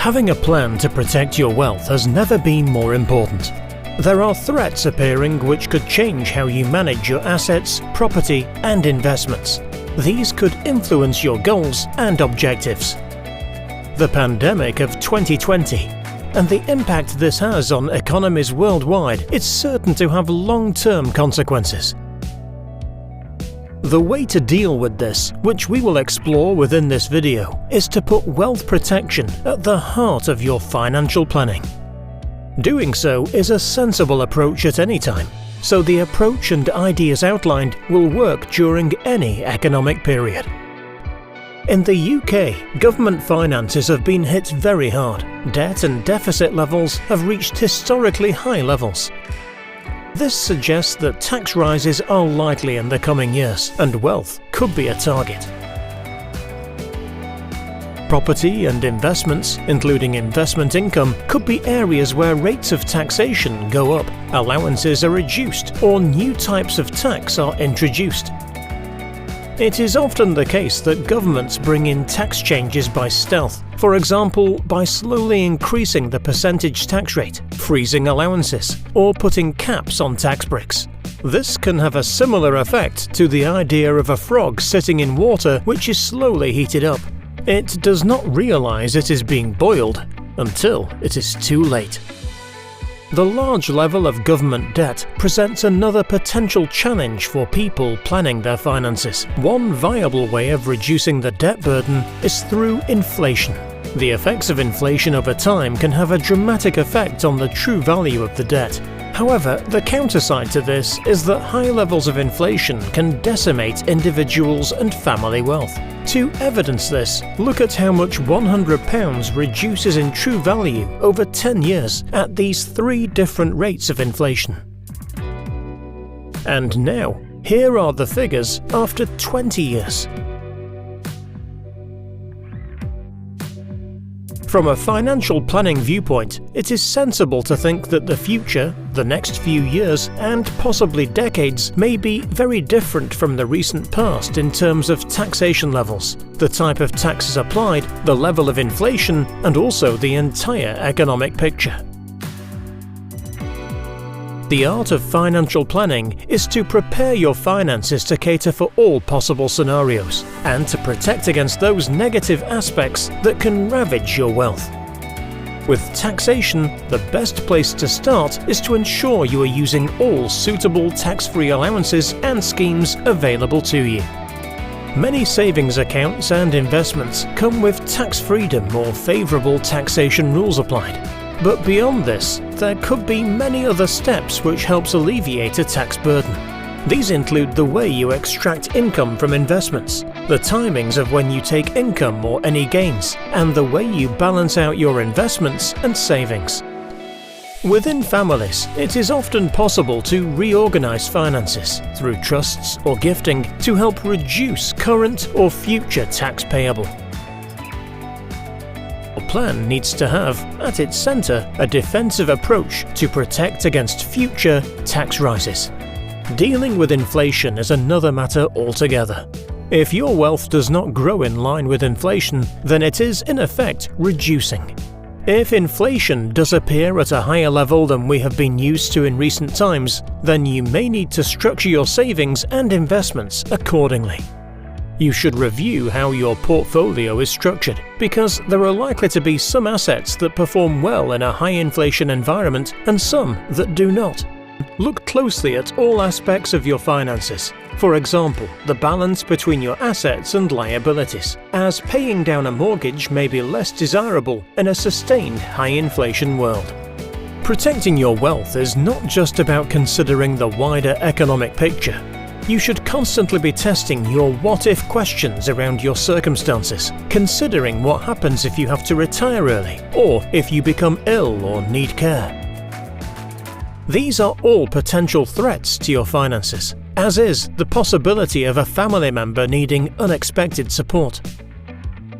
Having a plan to protect your wealth has never been more important. There are threats appearing which could change how you manage your assets, property, and investments. These could influence your goals and objectives. The pandemic of 2020 and the impact this has on economies worldwide is certain to have long-term consequences. The way to deal with this, which we will explore within this video, is to put wealth protection at the heart of your financial planning. Doing so is a sensible approach at any time, so the approach and ideas outlined will work during any economic period. In the UK, government finances have been hit very hard. Debt and deficit levels have reached historically high levels. This suggests that tax rises are likely in the coming years, and wealth could be a target. Property and investments, including investment income, could be areas where rates of taxation go up, allowances are reduced, or new types of tax are introduced. It is often the case that governments bring in tax changes by stealth, for example by slowly increasing the percentage tax rate, freezing allowances, or putting caps on tax breaks. This can have a similar effect to the idea of a frog sitting in water which is slowly heated up. It does not realize it is being boiled until it is too late. The large level of government debt presents another potential challenge for people planning their finances. One viable way of reducing the debt burden is through inflation. The effects of inflation over time can have a dramatic effect on the true value of the debt. However, the counterside to this is that high levels of inflation can decimate individuals' and family wealth. To evidence this, look at how much £100 reduces in true value over 10 years at these 3 different rates of inflation. And now, here are the figures after 20 years. From a financial planning viewpoint, it is sensible to think that the future, the next few years, and possibly decades may be very different from the recent past in terms of taxation levels, the type of taxes applied, the level of inflation, and also the entire economic picture. The art of financial planning is to prepare your finances to cater for all possible scenarios and to protect against those negative aspects that can ravage your wealth. With taxation, the best place to start is to ensure you are using all suitable tax-free allowances and schemes available to you. Many savings accounts and investments come with tax freedom or favourable taxation rules applied. But beyond this, there could be many other steps which helps alleviate a tax burden. These include the way you extract income from investments, the timings of when you take income or any gains, and the way you balance out your investments and savings. Within families, it is often possible to reorganize finances through trusts or gifting to help reduce current or future tax payable. A plan needs to have, at its center, a defensive approach to protect against future tax rises. Dealing with inflation is another matter altogether. If your wealth does not grow in line with inflation, then it is, in effect, reducing. If inflation does appear at a higher level than we have been used to in recent times, then you may need to structure your savings and investments accordingly. You should review how your portfolio is structured, because there are likely to be some assets that perform well in a high inflation environment and some that do not. Look closely at all aspects of your finances. For example, the balance between your assets and liabilities, as paying down a mortgage may be less desirable in a sustained high inflation world. Protecting your wealth is not just about considering the wider economic picture. You should constantly be testing your what-if questions around your circumstances, considering what happens if you have to retire early, or if you become ill or need care. These are all potential threats to your finances, as is the possibility of a family member needing unexpected support.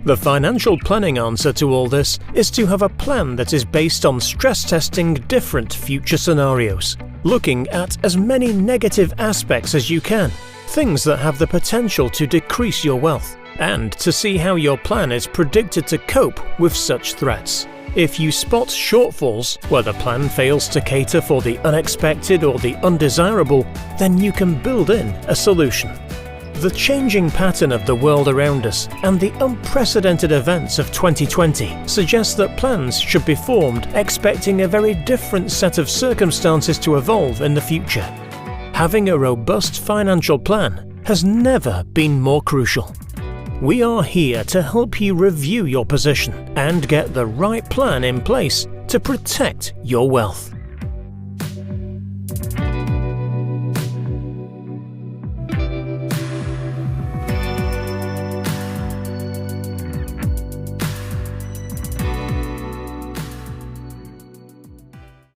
The financial planning answer to all this is to have a plan that is based on stress testing different future scenarios, looking at as many negative aspects as you can, things that have the potential to decrease your wealth, and to see how your plan is predicted to cope with such threats. If you spot shortfalls where the plan fails to cater for the unexpected or the undesirable, then you can build in a solution. The changing pattern of the world around us and the unprecedented events of 2020 suggest that plans should be formed expecting a very different set of circumstances to evolve in the future. Having a robust financial plan has never been more crucial. We are here to help you review your position and get the right plan in place to protect your wealth.